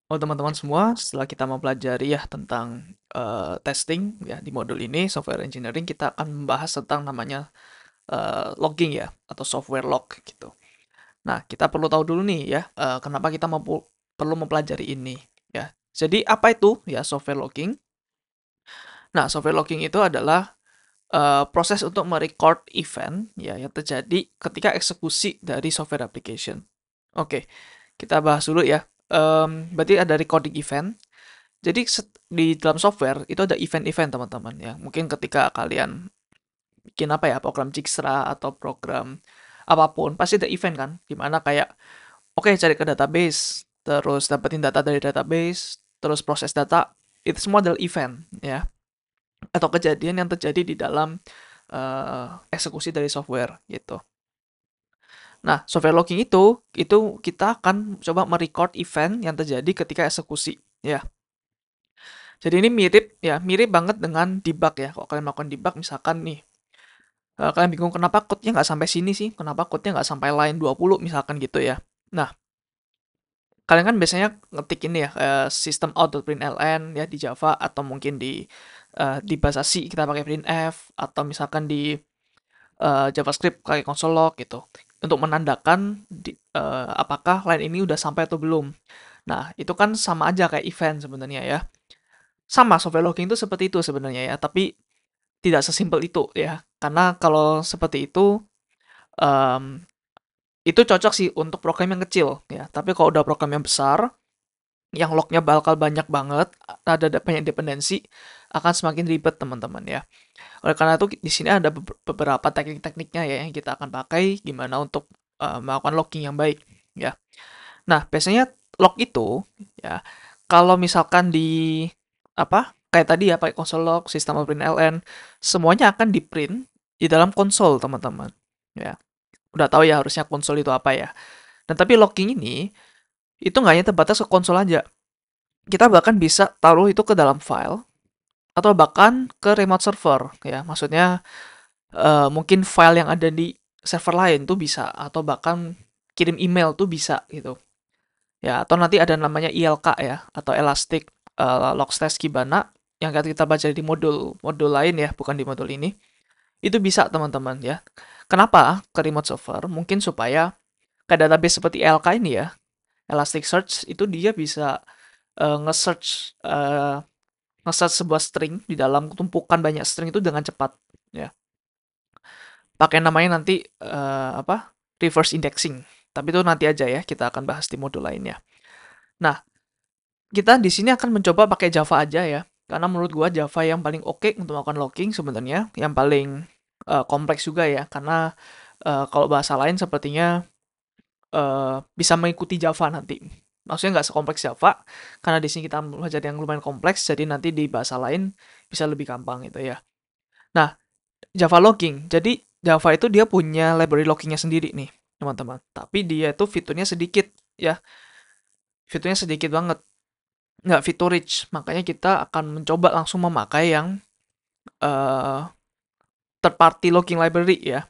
Oh, teman-teman semua, setelah kita mempelajari ya tentang testing ya di modul ini, software engineering, kita akan membahas tentang namanya logging ya, atau software log gitu. Nah, kita perlu tahu dulu nih ya, kenapa kita perlu mempelajari ini ya. Jadi, apa itu ya software logging? Nah, software logging itu adalah proses untuk merecord event ya yang terjadi ketika eksekusi dari software application. Oke, kita bahas dulu ya. Berarti ada recording event. Jadi di dalam software itu ada event-event teman-teman ya. Mungkin ketika kalian bikin apa ya, program Dijkstra atau program apapun, pasti ada event kan, dimana kayak oke, cari ke database, terus dapetin data dari database, terus proses data, itu semua adalah event ya, atau kejadian yang terjadi di dalam eksekusi dari software gitu. Nah, software logging itu kita akan coba merecord event yang terjadi ketika eksekusi ya. Jadi ini mirip ya, mirip banget dengan debug ya. Kalau kalian melakukan debug misalkan nih, kalian bingung kenapa code-nya nggak sampai sini sih, kenapa code-nya nggak sampai line 20 misalkan gitu ya. Nah, kalian kan biasanya ngetik ini ya, sistem out.println ya di Java, atau mungkin di bahasa C kita pakai printf, atau misalkan di JavaScript pakai console log gitu, untuk menandakan apakah line ini udah sampai atau belum. Nah, itu kan sama aja kayak event sebenarnya ya. Sama, software logging itu seperti itu sebenarnya ya, tapi tidak sesimpel itu ya. Karena kalau seperti em, itu cocok sih untuk program yang kecil ya. Tapi kalau udah program yang besar, yang lognya bakal banyak banget, ada banyak dependensi, akan semakin ribet teman-teman ya. Oleh karena itu di sini ada beberapa teknik-tekniknya ya yang kita akan pakai gimana untuk melakukan logging yang baik ya. Nah, biasanya log itu ya, kalau misalkan di apa? Kayak tadi ya pakai console log, sistem println, semuanya akan di-print di dalam konsol, teman-teman. Ya. Udah tahu ya harusnya konsol itu apa ya. Dan tapi logging ini itu nggak hanya terbatas ke konsol aja. Kita bahkan bisa taruh itu ke dalam file atau bahkan ke remote server ya. Maksudnya mungkin file yang ada di server lain tuh bisa, atau bahkan kirim email tuh bisa gitu. Ya, atau nanti ada namanya ILK ya, atau Elastic Logstash Kibana, yang kita baca di modul lain ya, bukan di modul ini. Itu bisa teman-teman ya. Kenapa ke remote server? Mungkin supaya ke database seperti ELK ini ya, Elasticsearch itu dia bisa nge-search sebuah string di dalam tumpukan banyak string itu dengan cepat ya. Pakai namanya nanti apa? Reverse indexing. Tapi itu nanti aja ya, kita akan bahas di modul lainnya. Nah, kita di sini akan mencoba pakai Java aja ya. Karena menurut gua Java yang paling oke untuk melakukan logging sebenarnya, yang paling kompleks juga ya. Karena kalau bahasa lain sepertinya bisa mengikuti Java nanti. Maksudnya nggak sekompleks Java, karena di sini kita belajar yang lumayan kompleks, jadi nanti di bahasa lain bisa lebih gampang gitu ya. Nah, Java logging. Jadi Java itu dia punya library loggingnya sendiri nih, teman-teman. Tapi dia itu fiturnya sedikit ya. Fiturnya sedikit banget. Nggak fitur rich. Makanya kita akan mencoba langsung memakai yang uh, third party logging library ya.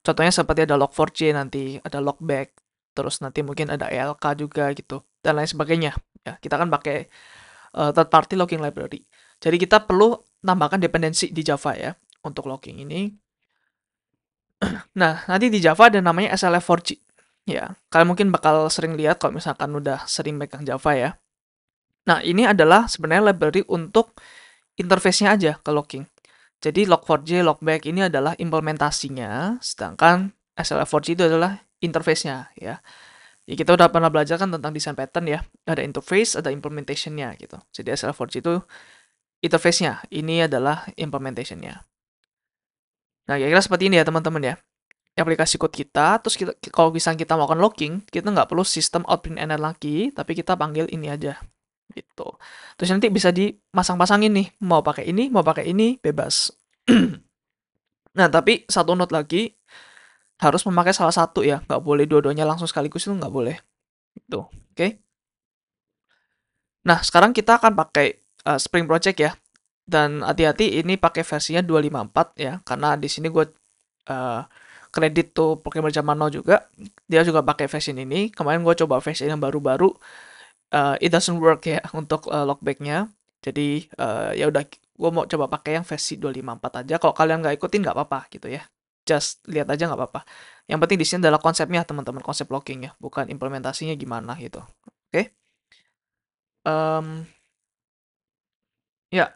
Contohnya seperti ada log4j nanti, ada logback, terus nanti mungkin ada ELK juga gitu, dan lain sebagainya. Ya, kita akan pakai third party logging library. Jadi kita perlu tambahkan dependensi di Java ya untuk logging ini. Nah, nanti di Java ada namanya SLF4j. Ya, kalian mungkin bakal sering lihat kalau misalkan udah sering megang Java ya. Nah, ini adalah sebenarnya library untuk interface-nya aja ke logging. Jadi log4j, logback ini adalah implementasinya, sedangkan SLF4j itu adalah interface-nya ya. Ya, kita udah pernah belajar kan tentang design pattern ya. Ada interface, ada implementation-nya gitu. Jadi SLF4j itu interface-nya, ini adalah implementation-nya. Nah, kira-kira seperti ini ya teman-teman ya. Aplikasi code kita, terus kalau misalnya kita melakukan logging, kita nggak perlu sistem out.println lagi, tapi kita panggil ini aja gitu. Terus nanti bisa dimasang-pasangin nih, mau pakai ini, bebas. Nah, tapi satu note lagi, harus memakai salah satu ya, nggak boleh dua-duanya langsung sekaligus, itu nggak boleh. Gitu, oke? Nah, sekarang kita akan pakai Spring Project ya, dan hati-hati ini pakai versinya 254 ya, karena di sini gue uh, kredit tuh programmer zaman now juga, dia juga pakai versi ini. Kemarin gue coba versi yang baru-baru, it doesn't work ya untuk logbacknya. Jadi ya udah, gue mau coba pakai yang versi 254 aja. Kalau kalian nggak ikutin nggak apa-apa gitu ya. Just lihat aja nggak apa-apa. Yang penting di sini adalah konsepnya teman-teman, konsep logging ya, bukan implementasinya gimana gitu. Oke? Em, ya,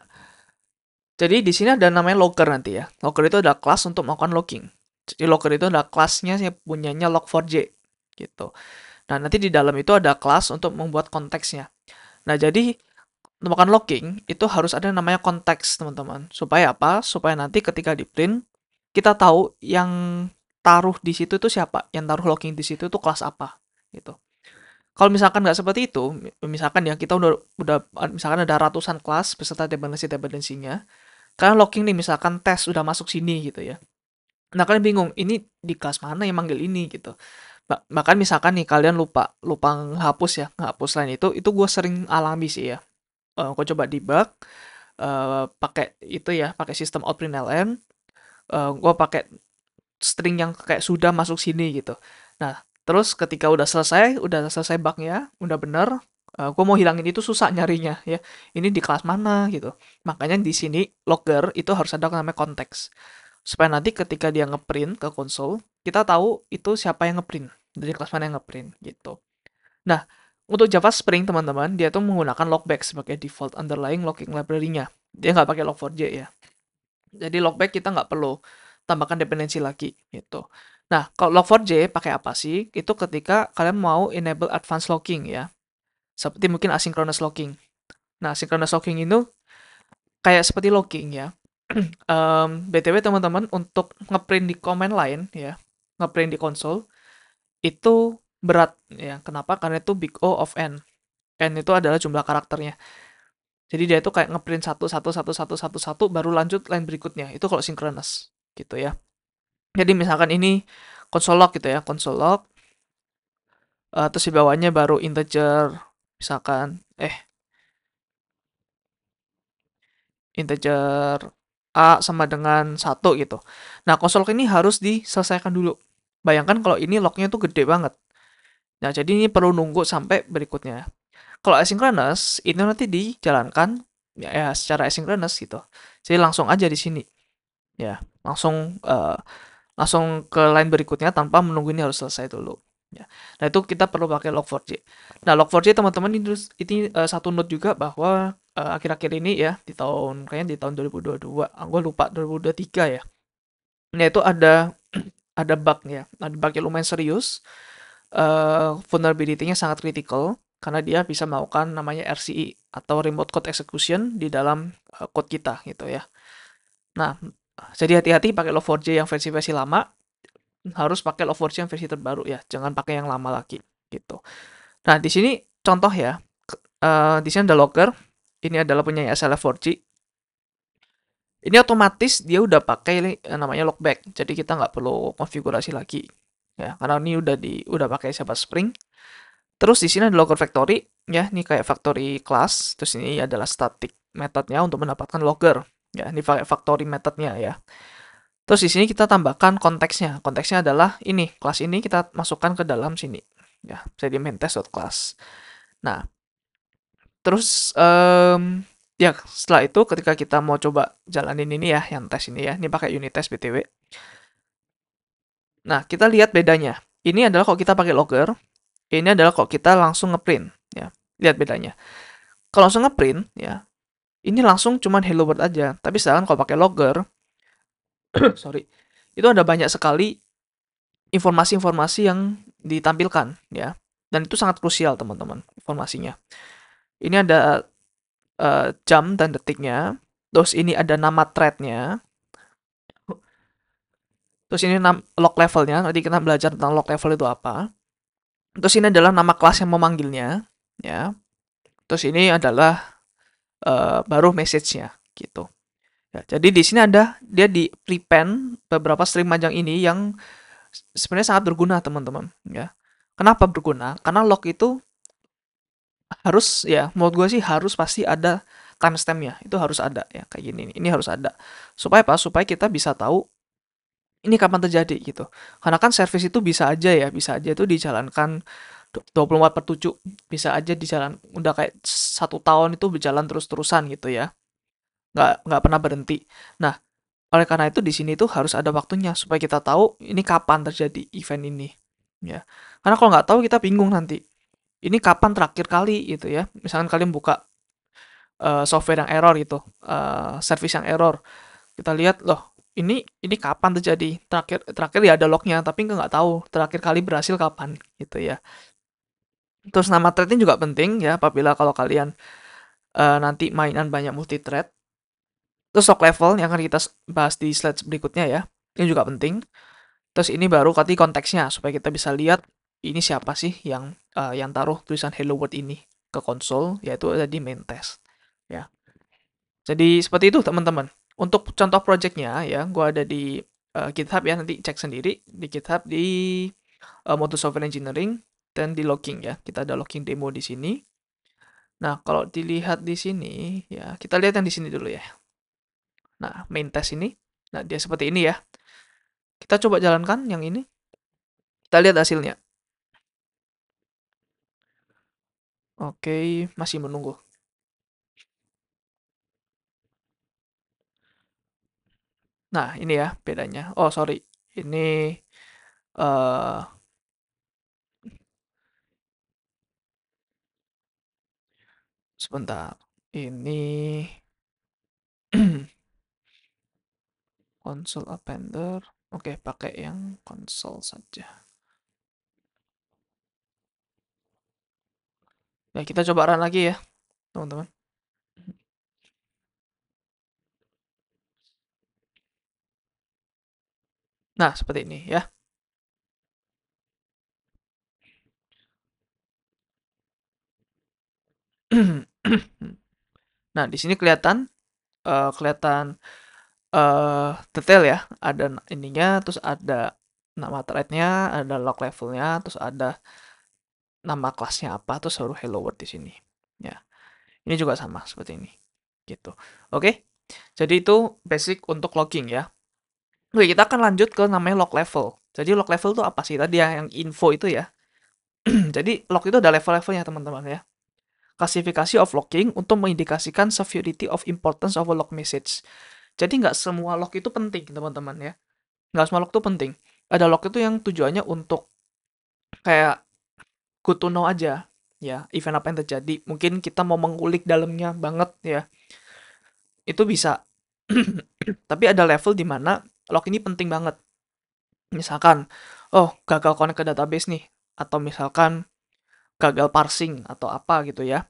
jadi di sini ada namanya logger nanti ya. Logger itu adalah kelas untuk melakukan logging. Jadi logger itu adalah kelasnya yang punyanya log4j gitu. Nah, nanti di dalam itu ada kelas untuk membuat konteksnya. Nah, jadi melakukan logging itu harus ada namanya konteks, teman-teman. Supaya apa? Supaya nanti ketika di print kita tahu yang taruh di situ itu siapa, yang taruh logging di situ itu kelas apa gitu. Kalau misalkan nggak seperti itu, misalkan ya kita udah misalkan ada ratusan kelas beserta dependensi-dependensinya, kalian logging nih misalkan tes udah masuk sini gitu ya. Nah, kalian bingung, ini di kelas mana yang manggil ini gitu. Bahkan misalkan nih kalian lupa lupa ngehapus ya, ngehapus line itu gue sering alami sih ya. Gue coba debug pakai itu ya, pakai sistem outprintln. Gue pakai string yang kayak sudah masuk sini gitu. Nah, terus ketika udah selesai bugnya, udah bener, gue mau hilangin itu susah nyarinya ya. Ini di kelas mana gitu. Makanya di sini logger itu harus ada namanya konteks. Supaya nanti ketika dia ngeprint ke konsol, kita tahu itu siapa yang ngeprint, dari kelas mana yang ngeprint gitu. Nah, untuk Java Spring teman-teman, dia tuh menggunakan logback sebagai default underlying logging library-nya. Dia nggak pakai log4j ya. Jadi logback kita nggak perlu tambahkan dependensi lagi gitu. Nah, kalau log4j pakai apa sih? Itu ketika kalian mau enable advanced logging ya. Seperti mungkin asynchronous logging. Nah, asynchronous logging itu kayak seperti logging ya. BTW teman-teman, untuk ngeprint di command line ya, ngeprint di konsol itu berat ya. Kenapa? Karena itu big O of n. N itu adalah jumlah karakternya. Jadi dia itu kayak ngeprint satu baru lanjut line berikutnya. Itu kalau synchronous gitu ya. Jadi misalkan ini console log gitu ya, console log, terus di bawahnya baru integer, misalkan integer A sama dengan 1 gitu. Nah, console log ini harus diselesaikan dulu. Bayangkan kalau ini lognya tuh gede banget. Nah, jadi ini perlu nunggu sampai berikutnya. Kalau asynchronous, itu nanti dijalankan ya secara asynchronous gitu. Jadi langsung aja di sini. Ya, langsung ke line berikutnya tanpa menunggu ini harus selesai dulu. Ya. Nah, itu kita perlu pakai log4j. Nah, log4j teman-teman ini satu note juga bahwa akhir-akhir ini ya kayaknya di tahun 2022, gue lupa 2023 ya. Nah, itu ada bug ya. Ada bug yang lumayan serius. Vulnerability-nya sangat critical karena dia bisa melakukan namanya RCE atau remote code execution di dalam code kita gitu ya. Nah, jadi hati-hati pakai log4j yang versi-versi lama, harus pakai log4j yang versi terbaru ya, jangan pakai yang lama lagi gitu. Nah, di sini contoh ya, di sini ada logger, ini adalah punya SLF4j. Ini otomatis dia udah pakai namanya logback, jadi kita nggak perlu konfigurasi lagi ya, karena ini udah pakai Java Spring. Terus di sini ada logger factory ya, ini kayak factory class, terus ini adalah static methodnya untuk mendapatkan logger ya, ini factory methodnya ya. Terus di sini kita tambahkan konteksnya. Konteksnya adalah ini, kelas ini kita masukkan ke dalam sini. Ya, jadi main test.class. Nah, terus ya setelah itu ketika kita mau coba jalanin ini ya, yang tes ini ya, ini pakai unit test BTW. Nah, kita lihat bedanya. Ini adalah kalau kita pakai logger, ini adalah kalau kita langsung ngeprint ya. Lihat bedanya. Kalau langsung ngeprint ya, ini langsung cuman hello world aja. Tapi sedangkan kalau pakai logger, sorry, itu ada banyak sekali informasi-informasi yang ditampilkan ya, dan itu sangat krusial teman-teman informasinya. Ini ada jam dan detiknya, terus ini ada nama threadnya, terus ini log levelnya, nanti kita belajar tentang log level itu apa. Terus ini adalah nama kelas yang memanggilnya ya, terus ini adalah baru message-nya gitu ya. Jadi di sini ada dia di prepend beberapa string panjang ini yang sebenarnya sangat berguna teman-teman ya. Kenapa berguna? Karena log itu harus ya, menurut gue sih harus pasti ada timestampnya, itu harus ada ya, kayak gini nih. Ini harus ada supaya apa? Supaya kita bisa tahu ini kapan terjadi gitu. Karena kan service itu bisa aja itu dijalankan 24/7 bisa aja di jalan, udah kayak 1 tahun itu berjalan terus-terusan gitu ya, nggak pernah berhenti. Nah, oleh karena itu di sini tuh harus ada waktunya supaya kita tahu ini kapan terjadi event ini, ya. Karena kalau nggak tahu kita bingung nanti. Ini kapan terakhir kali gitu ya. Misalkan kalian buka software yang error gitu, service yang error. Kita lihat loh, ini kapan terjadi? Terakhir terakhir ya ada lognya, tapi nggak tahu terakhir kali berhasil kapan gitu ya. Terus nama threadnya juga penting ya, apabila kalau kalian nanti mainan banyak multi thread. Terus stock level yang akan kita bahas di slide berikutnya ya, ini juga penting. Terus ini baru tadi konteksnya supaya kita bisa lihat ini siapa sih yang taruh tulisan hello world ini ke konsol, yaitu ada di main test ya. Jadi seperti itu teman-teman. Untuk contoh projectnya ya, gua ada di GitHub ya, nanti cek sendiri di GitHub di Modul Software Engineering dan di logging ya. Kita ada logging demo di sini. Nah, kalau dilihat di sini ya, kita lihat yang di sini dulu ya. Nah, main test ini, nah dia seperti ini ya. Kita coba jalankan yang ini. Kita lihat hasilnya. Oke, masih menunggu. Nah, ini ya bedanya. Oh, sorry. Ini eh sebentar. Ini console appender. Oke, pakai yang konsol saja. Ya, kita coba run lagi ya, teman-teman. Nah, seperti ini ya. Nah, di sini kelihatan detail ya. Ada ininya, terus ada nama thread-nya, ada log levelnya, terus ada nama kelasnya apa, terus baru hello world di sini. Ya, ini juga sama seperti ini. Gitu. Oke. Jadi itu basic untuk logging ya. Oke, kita akan lanjut ke namanya log level. Jadi log level itu apa sih? Tadi ya yang info itu ya. Jadi log itu ada level-levelnya teman-teman ya. Klasifikasi of logging untuk mengindikasikan severity of importance of a log message. Jadi nggak semua log itu penting teman-teman ya. Nggak semua log itu penting. Ada log itu yang tujuannya untuk kayak good to know aja. Ya, event apa yang terjadi. Mungkin kita mau mengulik dalamnya banget ya. Itu bisa. Tapi ada level di mana log ini penting banget. Misalkan, oh gagal connect ke database nih. Atau misalkan gagal parsing atau apa gitu ya.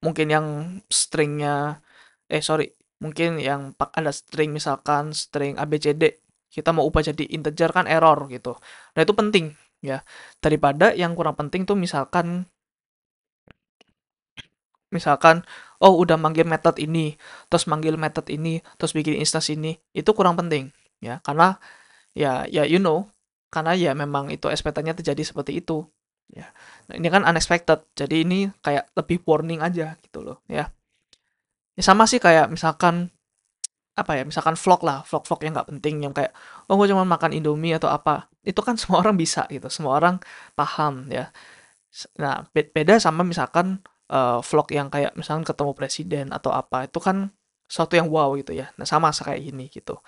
Mungkin yang stringnya, sorry, mungkin yang ada string misalkan string ABCD. Kita mau ubah jadi integer kan error gitu. Nah itu penting ya. Daripada yang kurang penting tuh misalkan oh udah manggil method ini, terus manggil method ini, terus bikin instance ini, itu kurang penting ya. Karena ya karena ya memang itu ekspektasinya terjadi seperti itu ya. Nah, ini kan unexpected, jadi ini kayak lebih warning aja gitu loh ya. Ya sama sih kayak misalkan apa ya, misalkan vlog yang nggak penting yang kayak oh gue cuma makan Indomie atau apa, itu kan semua orang bisa gitu, semua orang paham ya. Nah, beda sama misalkan vlog yang kayak misalkan ketemu presiden atau apa, itu kan sesuatu yang wow gitu ya. Nah, sama kayak ini gitu.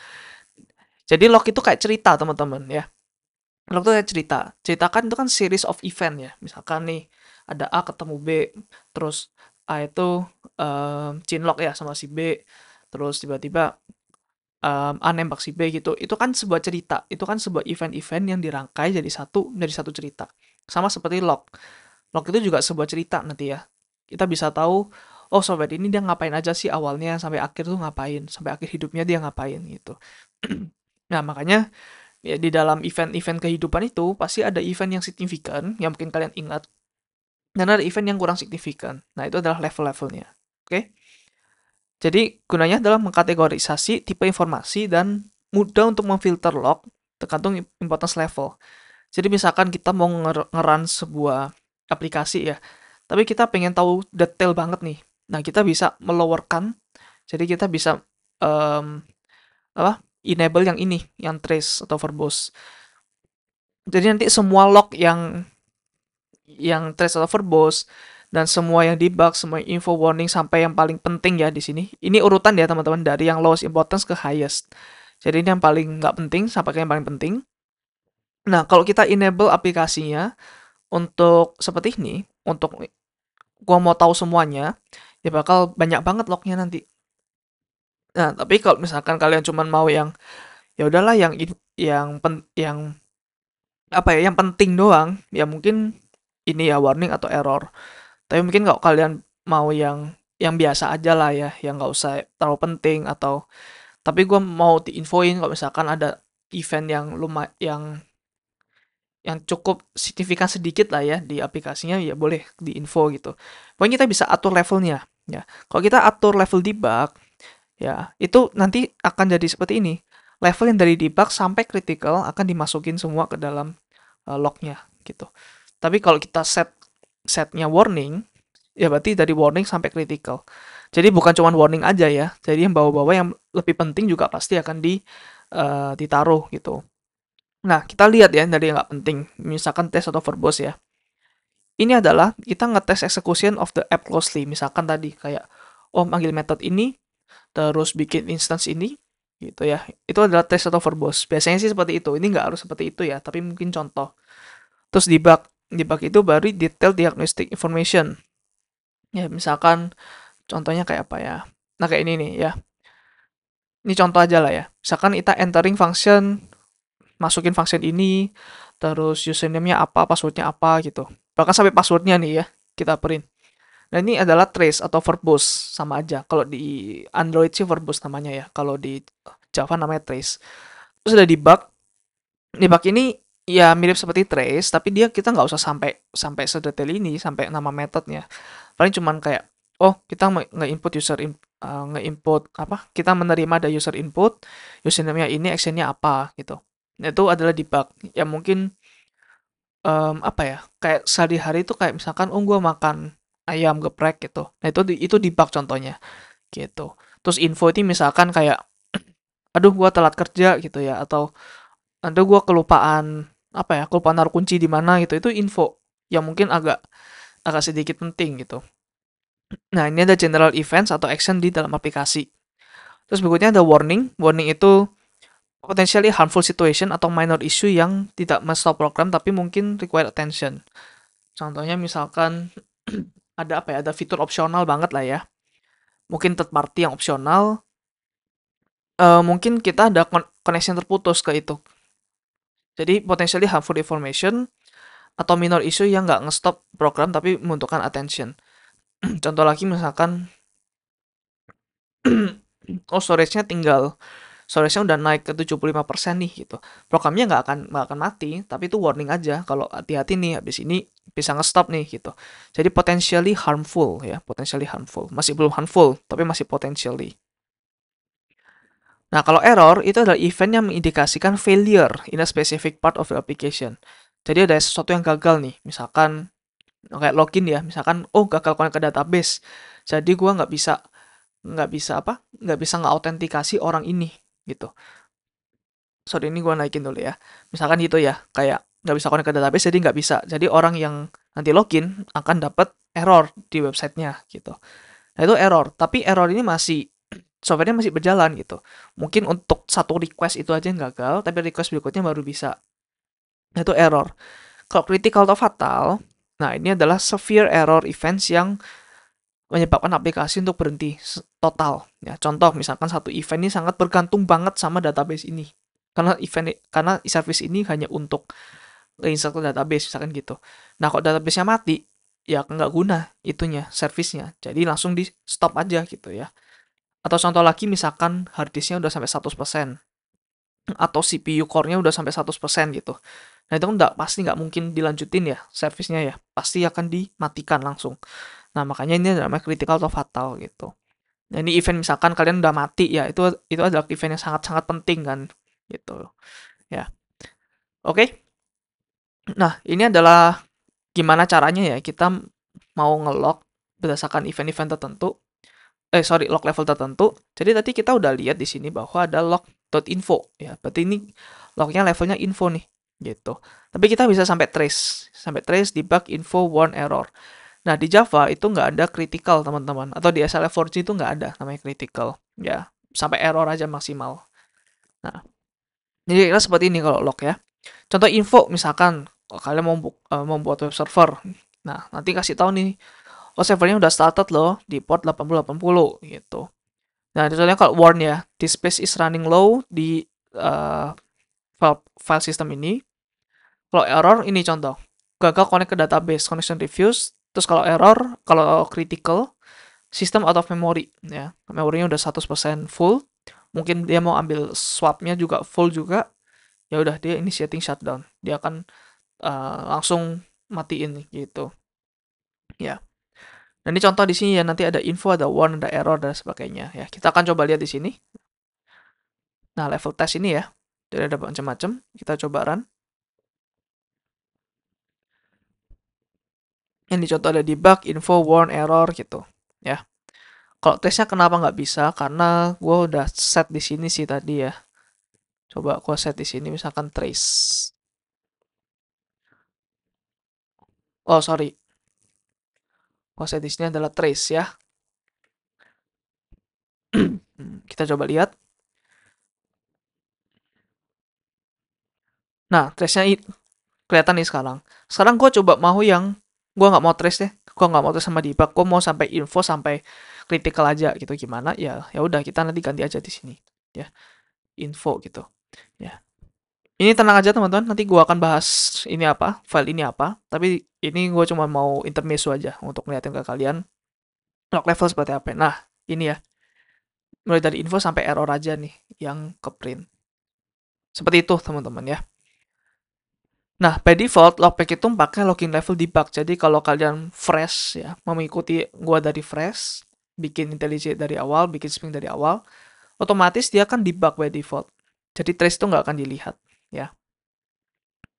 Jadi log itu kayak cerita, teman-teman ya. Log itu kayak cerita. Ceritakan itu kan series of event ya. Misalkan nih ada A ketemu B, terus A itu cinlok ya sama si B, terus tiba-tiba A nembak si B gitu. Itu kan sebuah cerita. Itu kan sebuah event-event yang dirangkai jadi satu cerita. Sama seperti log. Log itu juga sebuah cerita nanti ya. Kita bisa tahu, oh sobat ini dia ngapain aja sih awalnya sampai akhir tuh ngapain, sampai akhir hidupnya dia ngapain gitu. Nah, makanya ya di dalam event-event kehidupan itu pasti ada event yang signifikan yang mungkin kalian ingat dan ada event yang kurang signifikan. Nah, itu adalah level-levelnya. Oke? Jadi, gunanya adalah mengkategorisasi tipe informasi dan mudah untuk memfilter log tergantung importance level. Jadi misalkan kita mau ngeran sebuah aplikasi ya, tapi kita pengen tahu detail banget nih. Nah, kita bisa melowerkan, jadi kita bisa em, enable yang ini, yang trace atau verbose. Jadi nanti semua log yang yang trace atau verbose, dan semua yang debug, semua info warning sampai yang paling penting ya di sini. Ini urutan ya teman-teman dari yang lowest importance ke highest. Jadi ini yang paling nggak penting sampai ke yang paling penting. Nah, kalau kita enable aplikasinya untuk seperti ini, untuk gua mau tahu semuanya, ya bakal banyak banget lognya nanti. Nah, tapi kalau misalkan kalian cuma mau yang ya udahlah yang apa ya, yang penting doang, ya mungkin ini ya warning atau error. Tapi mungkin kalau kalian mau yang biasa aja lah ya, yang nggak usah terlalu penting atau tapi gue mau diinfoin kalau misalkan ada event yang cukup signifikan sedikit lah ya di aplikasinya, ya boleh diinfo gitu. Pokoknya kita bisa atur levelnya ya. Kalau kita atur level debug ya, itu nanti akan jadi seperti ini. Level yang dari debug sampai critical akan dimasukin semua ke dalam lognya gitu. Tapi kalau kita setnya warning, ya berarti dari warning sampai critical. Jadi bukan cuma warning aja ya. Jadi yang bawah-bawah yang lebih penting juga pasti akan ditaruh gitu. Nah, kita lihat ya dari yang nggak penting. Misalkan test atau verbose ya. Ini adalah kita ngetes execution of the app closely. Misalkan tadi kayak, oh manggil method ini, terus bikin instance ini, gitu ya. Itu adalah test atau verbose. Biasanya sih seperti itu. Ini nggak harus seperti itu ya, tapi mungkin contoh. Terus debug. Debug itu baru detail diagnostic information. Ya, misalkan contohnya kayak apa ya? Nah, kayak ini nih ya. Ini contoh aja lah ya. Misalkan kita entering function, masukin function ini, terus username-nya apa, password-nya apa gitu. Bahkan sampai password-nya nih ya, kita print. Nah, ini adalah trace atau verbose, sama aja. Kalau di Android sih verbose namanya ya. Kalau di Java namanya trace. Terus ada debug. Debug ini ya mirip seperti trace, tapi dia kita nggak usah sampai sampai sedetail ini, sampai nama metodenya. Paling cuman kayak, oh kita nge-input nge-input apa? Kita menerima ada user input, username-nya ini, action-nya apa gitu. Nah, itu adalah debug. Ya mungkin apa ya? Kayak sehari-hari itu kayak misalkan, oh gue makan ayam geprek gitu. Nah, itu debug contohnya gitu. Terus info ini misalkan kayak, aduh gue telat kerja gitu ya, atau aduh gue kelupaan apa ya? Kelupaan naruh kunci di mana gitu. Itu info yang mungkin agak agak sedikit penting gitu. Nah, ini ada general events atau action di dalam aplikasi. Terus berikutnya ada warning. Warning itu potentially harmful situation atau minor issue yang tidak men-stop program tapi mungkin require attention. Contohnya misalkan ada apa ya? Ada fitur opsional banget lah ya. Mungkin third party yang opsional. Mungkin kita ada connection terputus ke itu. Jadi potentially harmful information atau minor issue yang nggak nge-stop program tapi membutuhkan attention. Contoh lagi misalkan oh storage-nya udah naik ke 75% nih gitu. Programnya nggak akan mati, tapi itu warning aja kalau hati-hati nih habis ini bisa nge-stop nih gitu. Jadi potentially harmful ya, potentially harmful. Masih belum harmful, tapi masih potentially. Nah, kalau error itu adalah event yang mengindikasikan failure in a specific part of the application. Jadi ada sesuatu yang gagal nih, misalkan kayak login ya, misalkan oh gagal connect ke database. Jadi gua nggak bisa ngeautentikasi orang ini gitu. Sorry, ini gue naikin dulu ya. Misalkan gitu ya, kayak nggak bisa connect ke database, jadi nggak bisa. Jadi orang yang nanti login akan dapat error di websitenya gitu. Nah, itu error. Tapi error ini software-nya masih berjalan gitu. Mungkin untuk satu request itu aja yang gagal, tapi request berikutnya baru bisa. Nah, itu error. Kalau critical atau fatal, nah ini adalah severe error events yang menyebabkan aplikasi untuk berhenti total. Ya, contoh misalkan satu event ini sangat bergantung banget sama database ini. Karena service ini hanya untuk insert ke database misalkan gitu. Nah, kalau database-nya mati, ya nggak guna itunya, service-nya. Jadi langsung di stop aja gitu ya. Atau contoh lagi misalkan hard disk-nya udah sampai 100% atau CPU core-nya udah sampai 100% gitu. Nah, itu kan pasti nggak mungkin dilanjutin ya service-nya ya. Pasti akan dimatikan langsung. Nah, makanya ini namanya critical atau fatal gitu. Nah, ini event misalkan kalian udah mati ya, itu adalah event yang sangat-sangat penting kan gitu. Ya. Oke. Nah, ini adalah gimana caranya ya kita mau nge-lock berdasarkan event-event tertentu. Sorry, lock level tertentu. Jadi tadi kita udah lihat di sini bahwa ada lock.info ya. Berarti ini locknya levelnya info nih. gitu. Tapi kita bisa sampai trace, debug, info, warn, error. Nah, di Java itu nggak ada critical, teman-teman. Atau di SLF4J itu nggak ada namanya critical. Ya, sampai error aja maksimal. Nah, jadi kira seperti ini kalau log ya. Contoh info, misalkan kalian mau buat web server. Nah, nanti kasih tahu nih, oh servernya udah started loh di port 8080 gitu. Nah, contohnya kalau warn ya, this space is running low di uh, file system ini. Kalau error, ini contoh. Gagal connect ke database, connection refused. Terus kalau error, kalau critical, system out of memory. Ya, memorinya udah 100% full. Mungkin dia mau ambil swapnya juga full juga. Ya udah, dia initiating shutdown. Dia akan langsung matiin gitu. Ya. Dan ini contoh di sini ya, nanti ada info, ada warn, ada error, dan sebagainya. Ya, kita akan coba lihat di sini. Nah, level test ini ya. Jadi ada macam-macam. Kita coba run. Ini contoh ada debug, info, warn, error gitu. Ya. Kalau tesnya kenapa nggak bisa? Karena gue udah set di sini sih tadi ya. Coba gue set di sini misalkan trace. Oh, sorry. Gue set di sini adalah trace ya. Kita coba lihat. Nah, trace-nya kelihatan nih sekarang. Sekarang gue coba mau yang gue nggak mau trace deh. Gue nggak mau trace sama debug. Gue mau sampai info sampai critical aja gitu. Gimana? Ya, ya udah kita nanti ganti aja di sini. Ya, info gitu. Ya. Ini tenang aja teman-teman. Nanti gue akan bahas ini apa, file ini apa. Tapi ini gue cuma mau intermezzo aja untuk ngeliatin ke kalian log level seperti apa. Nah, ini ya. Mulai dari info sampai error aja nih yang ke print. Seperti itu teman-teman ya. Nah, by default, Logpack itu pakai login level debug. Jadi kalau kalian fresh ya, mengikuti gua dari fresh, bikin IntelliJ dari awal, bikin Spring dari awal, otomatis dia akan debug by default. Jadi trace itu nggak akan dilihat ya.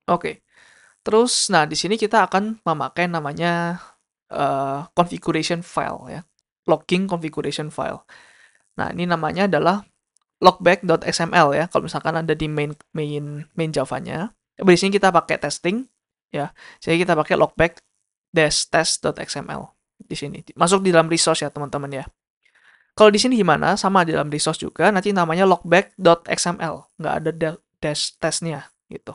Oke. Terus, nah di sini kita akan memakai namanya configuration file ya. Logging configuration file. Nah, ini namanya adalah logback.xml ya. Kalau misalkan ada di main Java-nya. Di sini kita pakai testing ya. Jadi kita pakai logback-test.xml di sini. Masuk di dalam resource ya, teman-teman ya. Kalau di sini gimana? Sama di dalam resource juga. Nanti namanya logback.xml. Nggak ada dash testnya gitu.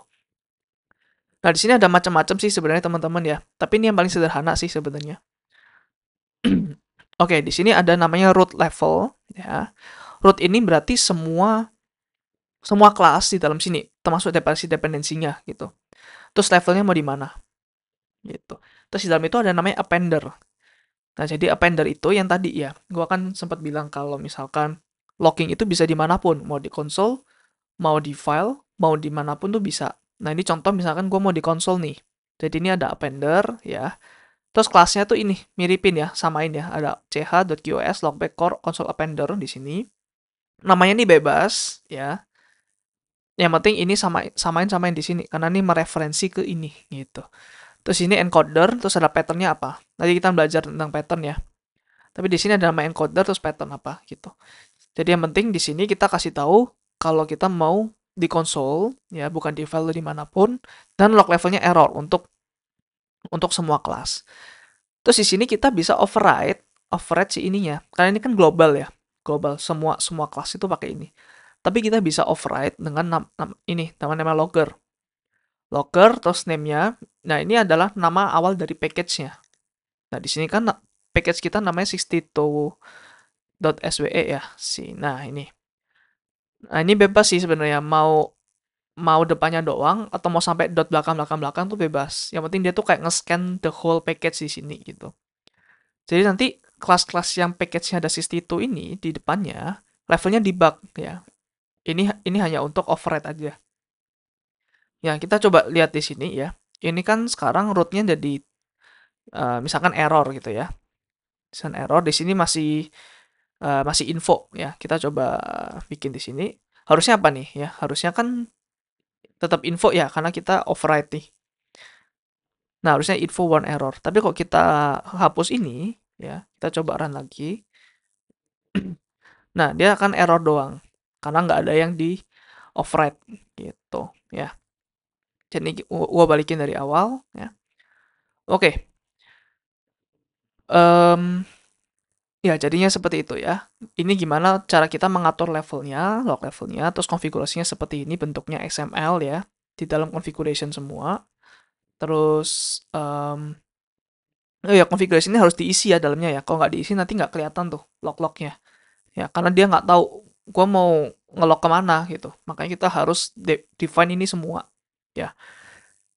Nah, di sini ada macam-macam sih sebenarnya teman-teman ya. Tapi ini yang paling sederhana sih sebenarnya. Oke, di sini ada namanya root level ya. Root ini berarti semua kelas di dalam sini, termasuk dependensinya gitu. Terus levelnya mau di mana gitu. Terus di dalam itu ada namanya appender. Nah, jadi appender itu yang tadi ya, gua kan sempat bilang kalau misalkan logging itu bisa dimanapun, mau di konsol, mau di file, mau dimanapun tuh bisa. Nah, ini contoh misalkan gua mau di konsol nih. Jadi ini ada appender ya. Terus kelasnya tuh ini, miripin ya, samain ya. Ada ch.qs logback core console appender di sini. Namanya ini bebas ya. Yang penting ini samain di sini karena ini mereferensi ke ini gitu. Terus ini encoder, terus ada patternnya apa. Nanti kita belajar tentang pattern ya. Tapi di sini ada nama encoder terus pattern apa gitu. Jadi yang penting di sini kita kasih tahu kalau kita mau di konsol ya, bukan di file dimanapun, dan log levelnya error untuk semua kelas. Terus di sini kita bisa override si ininya. Karena ini kan global ya. Global semua kelas itu pakai ini. Tapi kita bisa override dengan ini nama logger. Logger terus name-nya. Nah, ini adalah nama awal dari package-nya. Nah, di sini kan package kita namanya 62.swe ya. Nah, ini. Nah, ini bebas sih sebenarnya mau mau depannya doang atau mau sampai dot belakang tuh bebas. Yang penting dia tuh kayak nge-scan the whole package di sini gitu. Jadi nanti kelas-kelas yang package-nya ada 62 ini di depannya levelnya debug ya. Ini hanya untuk override aja. Ya, kita coba lihat di sini ya. Ini kan sekarang root-nya jadi misalkan error gitu ya. Misalkan error di sini masih info ya. Kita coba bikin di sini. Harusnya apa nih ya? Harusnya kan tetap info ya karena kita override nih. Nah, harusnya info one error. Tapi kok kita hapus ini ya, kita coba run lagi. Nah, dia akan error doang karena nggak ada yang di override gitu ya. Jadi gua balikin dari awal ya. Oke. Em, ya jadinya seperti itu ya. Ini gimana cara kita mengatur levelnya, log levelnya, terus konfigurasinya seperti ini, bentuknya XML ya, di dalam configuration semua. Terus oh ya, konfigurasi ini harus diisi ya dalamnya ya. Kalau nggak diisi nanti nggak kelihatan tuh log-lognya. Ya, karena dia nggak tahu gue mau ngelog kemana gitu. Makanya kita harus define ini semua. Ya,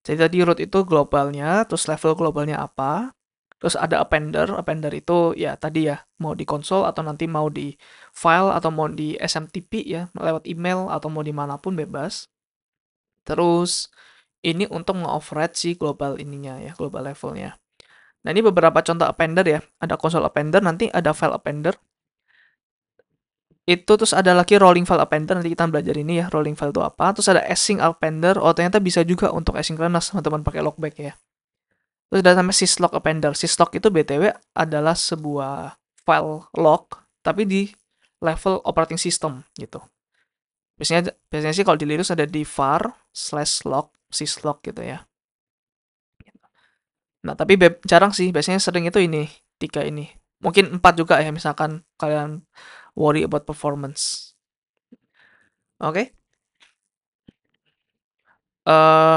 jadi tadi root itu globalnya, terus level globalnya apa. Terus ada appender. Appender itu ya tadi ya, mau di konsol atau nanti mau di file atau mau di SMTP ya, lewat email atau mau dimanapun bebas. Terus ini untuk nge-override si global ininya ya, global levelnya. Nah, ini beberapa contoh appender ya. Ada console appender, nanti ada file appender. Itu terus ada lagi rolling file appender, nanti kita belajar ini ya, rolling file itu apa. Terus ada async appender, oh ternyata bisa juga untuk asynchronous, teman-teman pakai logback ya. Terus ada namanya syslog appender. Syslog itu BTW adalah sebuah file log, tapi di level operating system gitu. Biasanya sih kalau di Linux ada di var/log syslog gitu ya. Nah, tapi jarang sih, biasanya sering itu ini, 3 ini. Mungkin 4 juga ya, misalkan kalian worry about performance. Oke?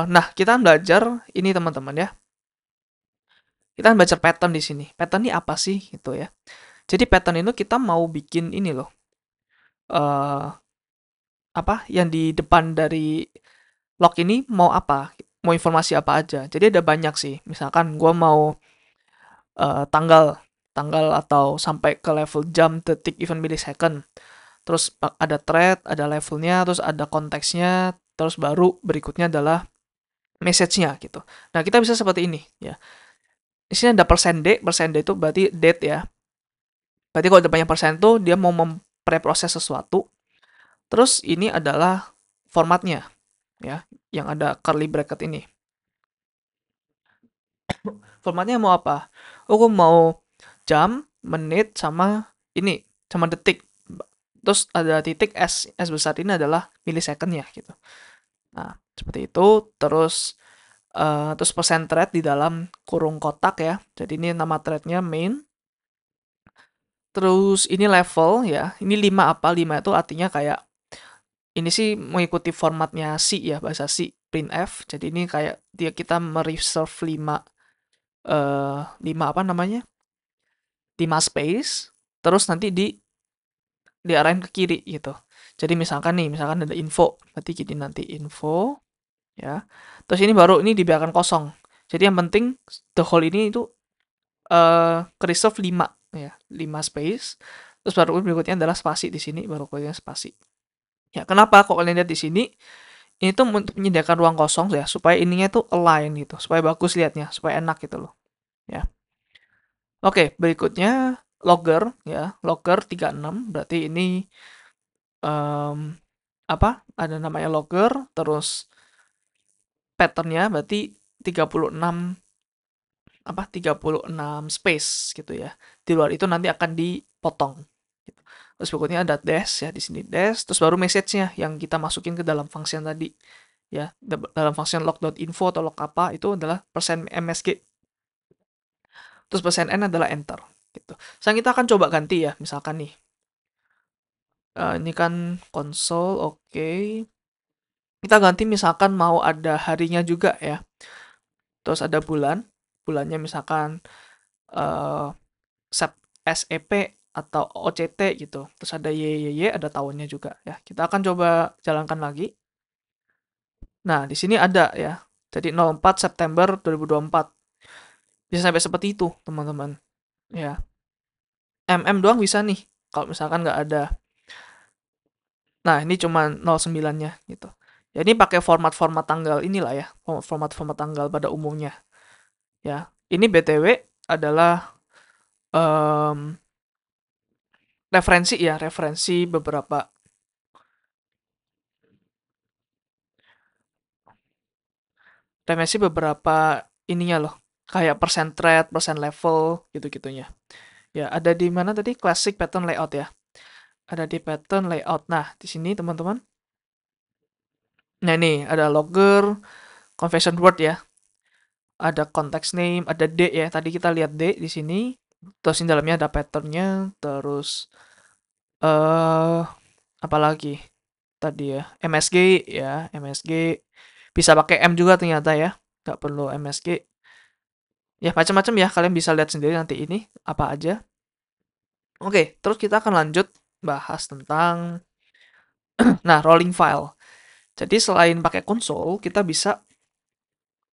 Nah, kita belajar ini teman-teman ya. Kita belajar pattern di sini. Pattern ini apa sih gitu ya. Jadi pattern itu kita mau bikin ini loh. eh apa yang di depan dari log ini mau apa? Mau informasi apa aja. Jadi ada banyak sih. Misalkan gue mau tanggal tanggal atau sampai ke level jam, detik, even millisecond. Terus ada thread, ada levelnya, terus ada konteksnya, terus baru berikutnya adalah message-nya gitu. Nah, kita bisa seperti ini ya. Di sini ada persen D itu berarti date ya. Berarti kalau ada banyak persen tuh dia mau mempreproses sesuatu. Terus ini adalah formatnya ya, yang ada curly bracket ini. Formatnya mau apa? Oh, gue mau jam, menit, sama ini, sama detik. Terus ada titik S besar ini adalah millisecond ya gitu. Nah, seperti itu. Terus persen thread di dalam kurung kotak ya. Jadi ini nama threadnya main. Terus ini level ya. Ini 5 apa? 5 itu artinya kayak ini sih mengikuti formatnya C ya, bahasa C, printf. Jadi ini kayak kita mereserve 5 5 apa namanya? 5 space, terus nanti diarahin ke kiri gitu. Jadi misalkan ada info, berarti gini nanti info ya. Terus ini baru ini dibiarkan kosong. Jadi yang penting the whole ini itu ke reserve 5 ya, 5 space. Terus baru berikutnya adalah spasi di sini, baru berikutnya spasi. Ya, kenapa kok kalian lihat di sini? Ini tuh untuk menyediakan ruang kosong ya, supaya ininya tuh align gitu, supaya bagus lihatnya, supaya enak gitu loh. Ya. Oke, berikutnya logger ya, logger 36 berarti ini em, apa? Ada namanya logger, terus patternnya berarti 36 apa 36 space gitu ya. Di luar itu nanti akan dipotong. Gitu. Terus berikutnya ada dash ya di sini dash, terus baru message-nya yang kita masukin ke dalam function tadi ya dalam function log.info atau log apa itu adalah persen msg. Terus persen n adalah enter gitu. Sekarang kita akan coba ganti ya, misalkan nih. Ini kan konsol, oke. Kita ganti misalkan mau ada harinya juga ya. Terus ada bulan. Bulannya misalkan eh SEP atau OCT gitu. Terus ada YYY, ada tahunnya juga ya. Kita akan coba jalankan lagi. Nah, di sini ada ya. Jadi 04 September 2024. Bisa sampai seperti itu, teman-teman. Ya. Doang bisa nih. Kalau misalkan nggak ada. Nah, ini cuma 09-nya gitu. Ya, ini pakai format-format tanggal inilah ya. Format-format tanggal pada umumnya. Ya. Ini BTW adalah em, referensi ya, referensi beberapa ininya loh. Kayak persen thread, persen level, gitu-gitunya. Ya, ada di mana tadi? Classic pattern layout ya. Ada di pattern layout. Nah, di sini teman-teman. Nah, ini ada logger, confession word ya. Ada context name, ada D ya. Tadi kita lihat D di sini. Terus di dalamnya ada patternnya. Terus eh apalagi tadi ya, MSG ya, MSG bisa pakai M juga ternyata ya. Nggak perlu MSG. Ya macam-macam ya. Kalian bisa lihat sendiri nanti ini apa aja. Oke, terus kita akan lanjut bahas tentang nah rolling file. Jadi selain pakai konsol, kita bisa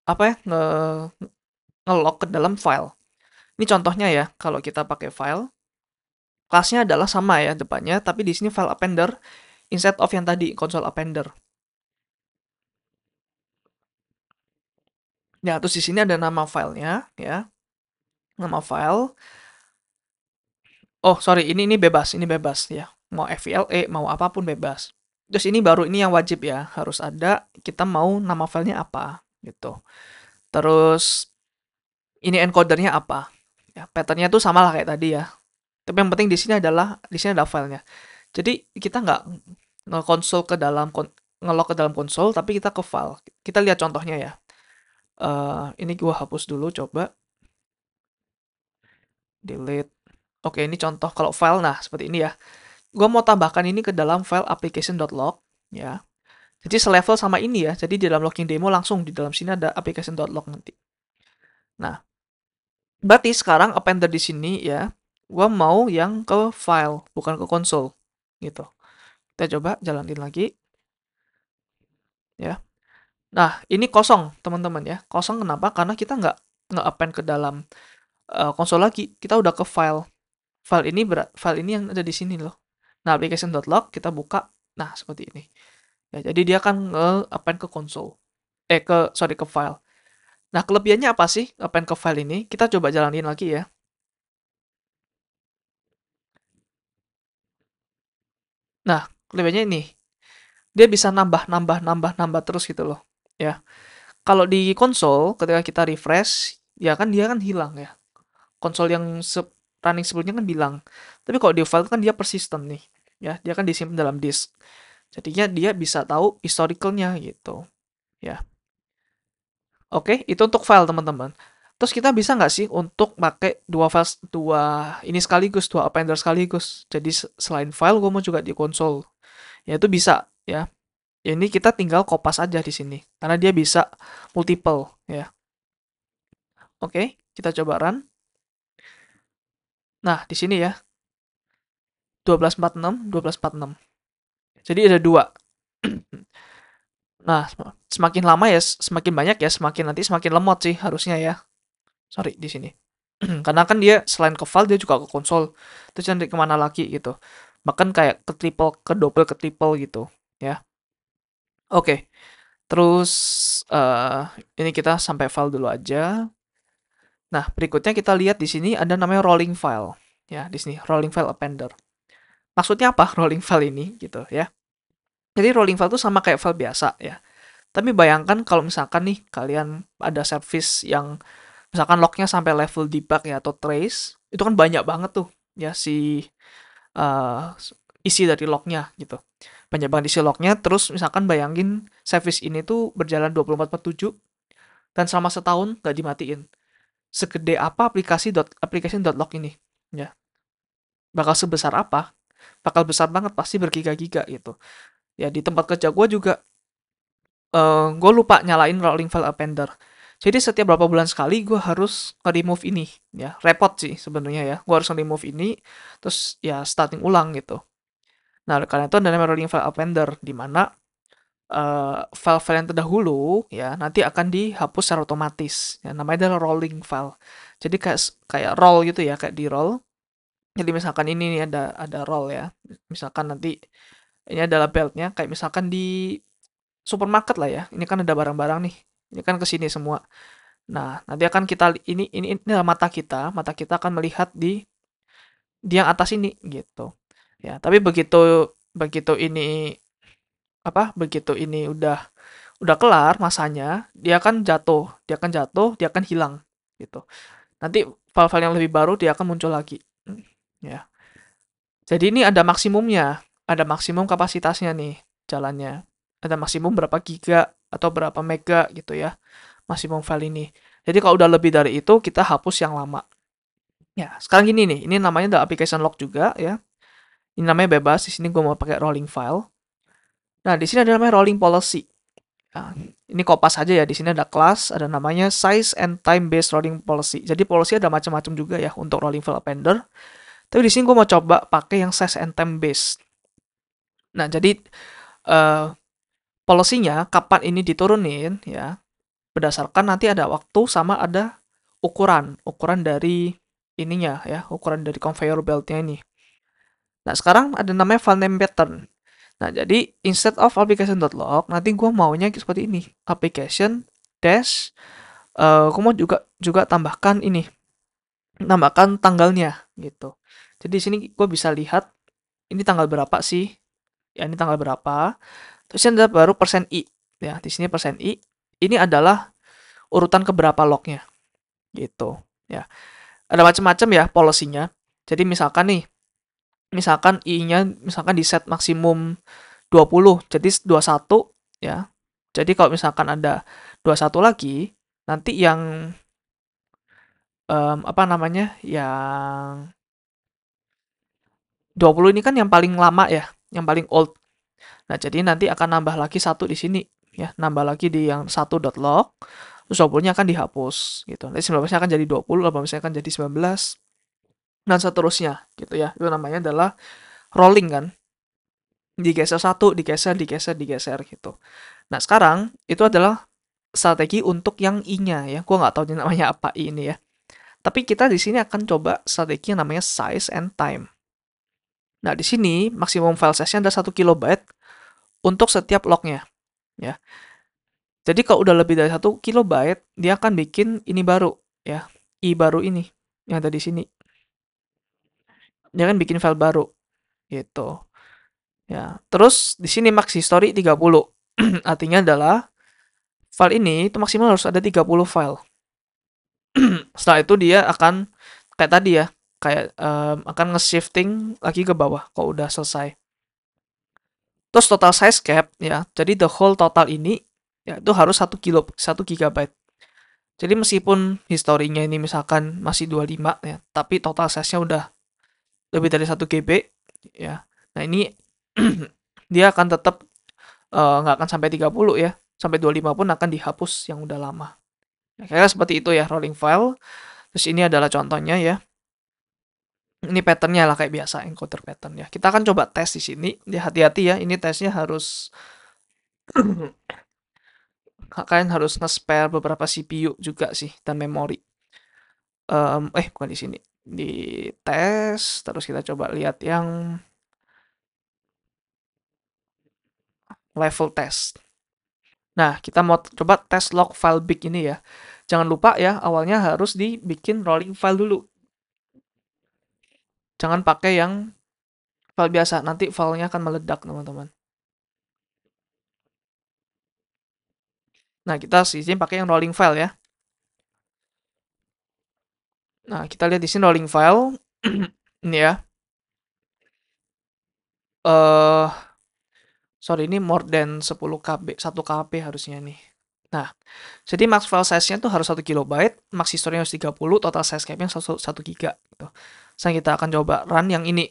apa ya nge-lock ke dalam file. Ini contohnya ya, kalau kita pakai file, kelasnya adalah sama ya depannya, tapi di sini file appender instead of yang tadi console appender. Ya, terus di sini ada nama filenya ya. Nama file. Oh, sorry, ini bebas ya. Mau FVLE, mau apapun bebas. Terus ini baru ini yang wajib ya, harus ada kita mau nama filenya apa gitu. Terus ini encodernya apa? Ya, patternnya tuh sama lah kayak tadi ya. Tapi yang penting di sini ada filenya. Jadi kita nggak nge-console ke dalam nge-lock ke dalam konsol, tapi kita ke file. Kita lihat contohnya ya. Ini gua hapus dulu coba. Delete. Oke, ini contoh kalau file. Nah, seperti ini ya. Gua mau tambahkan ini ke dalam file application.log ya. Jadi selevel sama ini ya. Jadi di dalam logging demo langsung di dalam sini ada application.log nanti. Nah, berarti sekarang appender di sini ya. Gua mau yang ke file, bukan ke konsol. Gitu. Kita coba jalanin lagi ya. Nah, ini kosong, teman-teman ya. Kosong kenapa? Karena kita nggak append ke dalam konsol lagi. Kita udah ke file. File ini yang ada di sini loh. Nah, application.log kita buka. Nah, seperti ini. Ya, jadi dia akan nge-append ke konsol. Ke file. Nah, kelebihannya apa sih append ke file ini? Kita coba jalanin lagi ya. Nah, kelebihannya ini. Dia bisa nambah terus gitu loh. Ya. Kalau di konsol, ketika kita refresh, ya kan dia kan hilang ya. Konsol yang running sebelumnya kan bilang. Tapi kalau di file kan dia persistent nih. Ya, dia kan disimpan dalam disk. Jadinya dia bisa tahu historicalnya gitu. Ya. Oke, itu untuk file teman-teman. Terus kita bisa nggak sih untuk pakai dua ini sekaligus, dua appender sekaligus. Jadi selain file, gue mau juga di konsol. Ya itu bisa ya. Ya ini kita tinggal kopas aja di sini karena dia bisa multiple ya. Oke, kita coba run. Nah, di sini ya 12.46, 12.46. Jadi ada dua. Nah, semakin lama ya, semakin banyak ya, semakin lemot sih harusnya ya. Sorry di sini. Karena kan dia selain ke file dia juga ke konsol. Terus nanti kemana lagi gitu. Bahkan kayak ke triple, ke double, ke triple gitu ya. Oke. Terus ini kita sampai file dulu aja. Nah, berikutnya kita lihat di sini ada namanya rolling file. Ya, di sini rolling file appender. Maksudnya apa rolling file ini gitu ya. Jadi rolling file itu sama kayak file biasa ya. Tapi bayangkan kalau misalkan nih kalian ada service yang misalkan lognya sampai level debug ya atau trace, itu kan banyak banget tuh ya uh, isi dari lognya gitu. Banyak banget isi lognya, terus misalkan bayangin service ini tuh berjalan 24/7 dan selama setahun nggak dimatiin. Segede apa application.log ini ya. Bakal sebesar apa? Bakal besar banget pasti bergiga-giga gitu. Ya di tempat kerja gue juga gue lupa nyalain rolling file appender. Jadi setiap berapa bulan sekali gue harus nge-remove ini ya. Repot sih sebenarnya ya. Gue harus nge-remove ini terus ya starting ulang gitu. Nah, karena itu ada namanya rolling file appender di mana file-file yang terdahulu ya nanti akan dihapus secara otomatis. Ya, namanya adalah rolling file. Jadi kayak kayak roll gitu ya, kayak di roll. Jadi misalkan ini nih ada roll ya. Misalkan nanti ini adalah beltnya kayak misalkan di supermarket lah ya. Ini kan ada barang-barang nih. Ini kan ke sini semua. Nah, nanti akan kita ini adalah mata kita akan melihat di yang atas ini gitu. Ya, tapi begitu begitu ini begitu ini udah kelar masanya, dia akan jatuh, dia akan hilang gitu. Nanti file-file yang lebih baru dia akan muncul lagi. Ya. Jadi ini ada maksimumnya, ada maksimum kapasitasnya nih jalannya. Ada maksimum berapa giga atau berapa mega gitu ya maksimum file ini. Jadi kalau udah lebih dari itu kita hapus yang lama. Ya, sekarang gini nih, ini namanya the application log juga ya. Ini namanya bebas, di sini gue mau pakai rolling file. Nah, di sini ada namanya rolling policy. Nah, ini kopas aja ya, di sini ada kelas, ada namanya size and time based rolling policy. Jadi policy ada macam-macam juga ya untuk rolling file appender. Tapi di sini gue mau coba pakai yang size and time based. Nah, jadi uh, policy-nya kapan ini diturunin ya, berdasarkan nanti ada waktu sama ada ukuran dari ininya ya, ukuran dari conveyor belt-nya ini. Nah, sekarang ada namanya file name pattern. Nah, jadi instead of application.log, nanti gue maunya seperti ini. Application dash, gue mau juga tambahkan ini, tambahkan tanggalnya gitu. Jadi di sini gue bisa lihat ini tanggal berapa sih? Ya, ini tanggal berapa. Terus ini ada baru persen %i. Ya, di sini persen %i. Ini adalah urutan keberapa lognya gitu. Ya, ada macam-macam ya policy-nya. Jadi misalkan nih, misalkan i-nya misalkan di set maksimum 20, jadi 21 ya. Jadi kalau misalkan ada 21 lagi, nanti yang apa namanya? Yang 20 ini kan yang paling lama ya, yang paling old. Nah, jadi nanti akan nambah lagi satu di sini ya, nambah lagi di yang 1.log, terus 20-nya akan dihapus gitu. Nanti 19-nya akan jadi 20, 18-nya akan jadi 19 dan seterusnya gitu ya. Itu namanya adalah rolling kan. Digeser satu, digeser, digeser, digeser gitu. Nah, sekarang itu adalah strategi untuk yang I-nya ya. Gue nggak tahu ini namanya apa I ini ya. Tapi kita di sini akan coba strategi yang namanya size and time. Nah, di sini maksimum file size-nya ada 1 kilobyte untuk setiap lognya ya. Jadi kalau udah lebih dari 1 kilobyte, dia akan bikin ini baru ya. I baru ini yang ada di sini. Dia akan bikin file baru gitu. Ya. Terus di sini max history 30. Artinya adalah file ini itu maksimal harus ada 30 file. Setelah itu dia akan kayak tadi ya, kayak akan nge-shifting lagi ke bawah kalau udah selesai. Terus total size cap ya, jadi the whole total ini ya itu harus 1 gigabyte. Jadi meskipun historinya ini misalkan masih 25 ya, tapi total size-nya udah lebih dari 1 GB ya. Nah, ini dia akan tetap nggak akan sampai 30 ya. Sampai 25 pun akan dihapus yang udah lama. Nah, kayaknya seperti itu ya rolling file. Terus ini adalah contohnya ya. Ini patternnya lah kayak biasa encoder pattern ya. Kita akan coba tes di sini. Ya hati-hati ya. Ini tesnya harus kalian harus nge-spare beberapa CPU juga sih dan memori. Bukan di sini. Di tes terus kita coba lihat yang level test. Nah, kita mau coba tes log file big ini ya. Jangan lupa ya, awalnya harus dibikin rolling file dulu. Jangan pakai yang file biasa, nanti filenya akan meledak, teman-teman. Nah, kita sini pakai yang rolling file ya. Nah, kita lihat di sini rolling file. Ini ya. Eh, sorry, ini more than 10 KB, 1 KB harusnya nih. Nah, jadi max file size-nya tuh harus 1 kilobyte, max history harus 30, total size cap-nya 1 giga gitu. Sekarang kita akan coba run yang ini.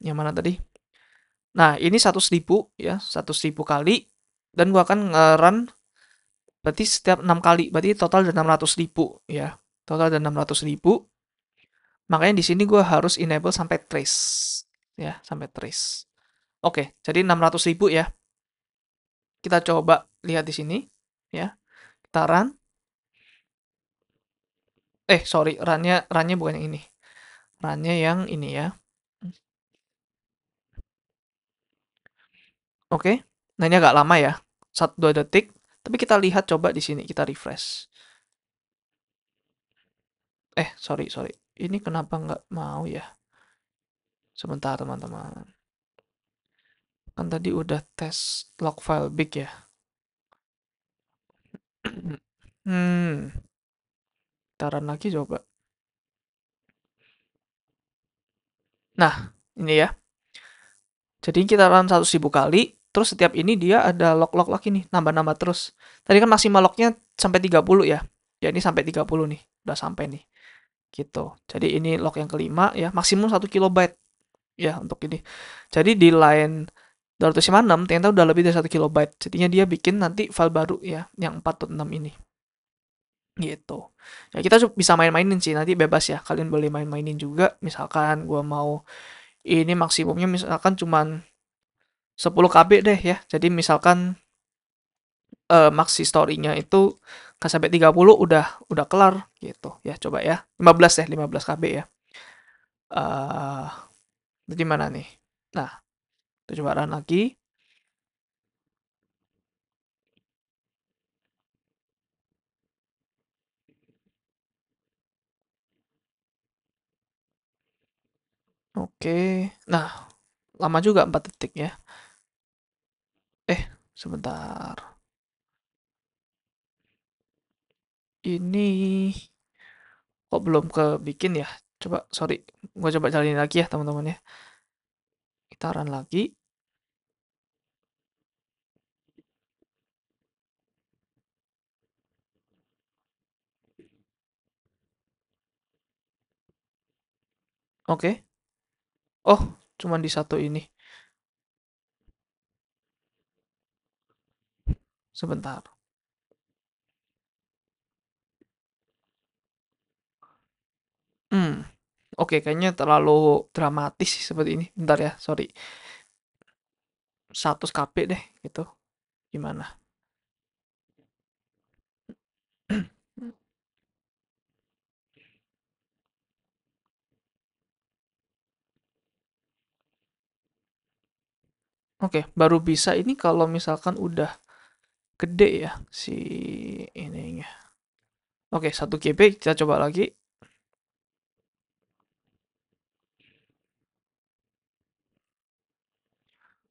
Yang mana tadi? Nah, ini 100.000 ya, 100.000 kali. Dan gua akan nge-run berarti setiap 6 kali. Berarti total ada 600.000 ya. Total ada 600.000. Makanya di sini gua harus enable sampai trace. Ya, sampai trace. Oke, jadi 600.000 ya. Kita coba lihat di sini. Ya, kita run. Sorry, run-nya bukan yang ini. Run-nya yang ini ya. Oke. Nah, ini agak lama ya. 1-2 detik. Tapi kita lihat coba di sini. Kita refresh. Sorry. Ini kenapa nggak mau ya? Sebentar, teman-teman. Kan tadi udah tes log file big ya. Kita run lagi coba. Nah, ini ya. Jadi kita run 100.000 kali. Terus setiap ini dia ada lock-lock lagi nih, nambah-nambah terus. Tadi kan maksimal locknya sampai 30 ya. Ya ini sampai 30 nih, udah sampai nih. Gitu. Jadi ini lock yang kelima ya, maksimum 1 kilobyte ya untuk ini. Jadi di line 256 ternyata udah lebih dari 1 kilobyte. Jadinya dia bikin nanti file baru ya, yang 4.6 ini. Gitu. Ya kita bisa main-mainin sih, nanti bebas ya. Kalian boleh main-mainin juga. Misalkan gua mau ini maksimumnya misalkan cuman 10 KB deh ya. Jadi misalkan maxi story-nya itu sampai 30 udah kelar gitu. Ya coba ya. 15 ya, 15 KB ya. Eh jadi mana nih? Nah, kita coba run lagi. Oke. Nah, lama juga 4 detik ya. Sebentar. Ini kok belum kebikin ya? Coba, sorry. Gua coba jalanin lagi ya, teman-teman ya. Kita run lagi. Oke. Oh, cuman di satu ini. Sebentar. Hmm. Oke, kayaknya terlalu dramatis sih seperti ini. Bentar ya, sorry. 100 KB deh, gitu. Gimana? Oke, baru bisa ini kalau misalkan udah gede ya si ininya. Oke, 1 KB kita coba lagi.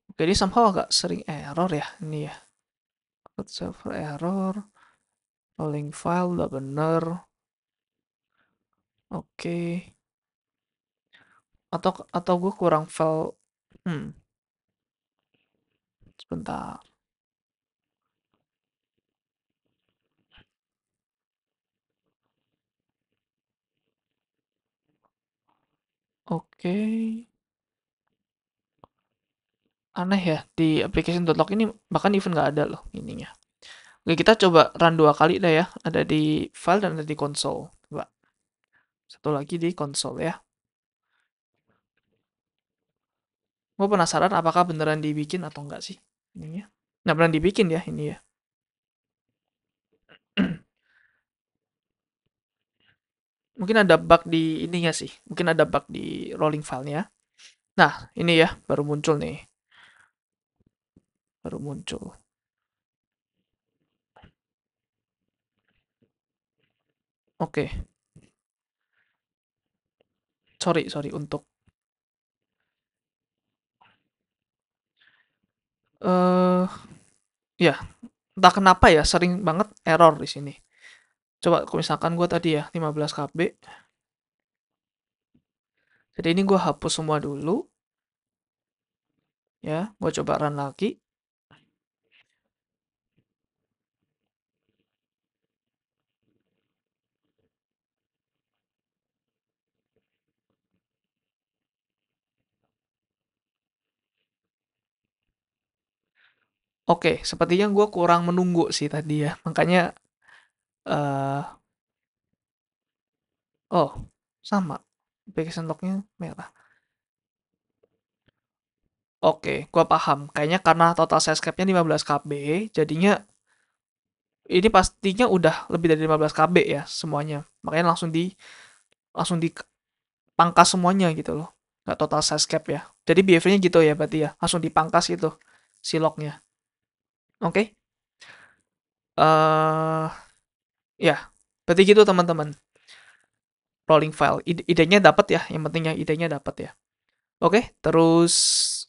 Oke, ini somehow agak sering error ya ini ya. Server error, rolling file udah bener. Oke. Atau gue kurang file. Hmm, sebentar. Oke. Aneh ya, di application.log ini bahkan even nggak ada loh ininya. Oke, kita coba run 2 kali dah ya. Ada di file dan ada di console. Coba. Satu lagi di console ya. Gue penasaran apakah beneran dibikin atau enggak sih ininya. Nggak beneran dibikin ya ini ya. Mungkin ada bug di ininya sih. Mungkin ada bug di rolling filenya. Nah, ini ya baru muncul nih. Baru muncul. Oke, sorry untuk eh ya, entah kenapa ya sering banget error di sini. Coba kalau misalkan gue tadi ya 15 KB. Jadi ini gue hapus semua dulu ya. Gue coba run lagi. Oke, sepertinya gue kurang menunggu sih tadi ya. Makanya eh oh, sama. Application lognya merah. Oke, gue paham. Kayaknya karena total size cap-nya 15 KB, jadinya ini pastinya udah lebih dari 15 KB ya semuanya. Makanya langsung dipangkas semuanya gitu loh. Nggak total size cap ya. Jadi behavior-nya gitu ya berarti ya. Langsung dipangkas gitu si log-nya. Oke. Eh ya, berarti gitu teman-teman. Rolling file. Idenya dapat ya, yang pentingnya idenya dapat ya. Oke, terus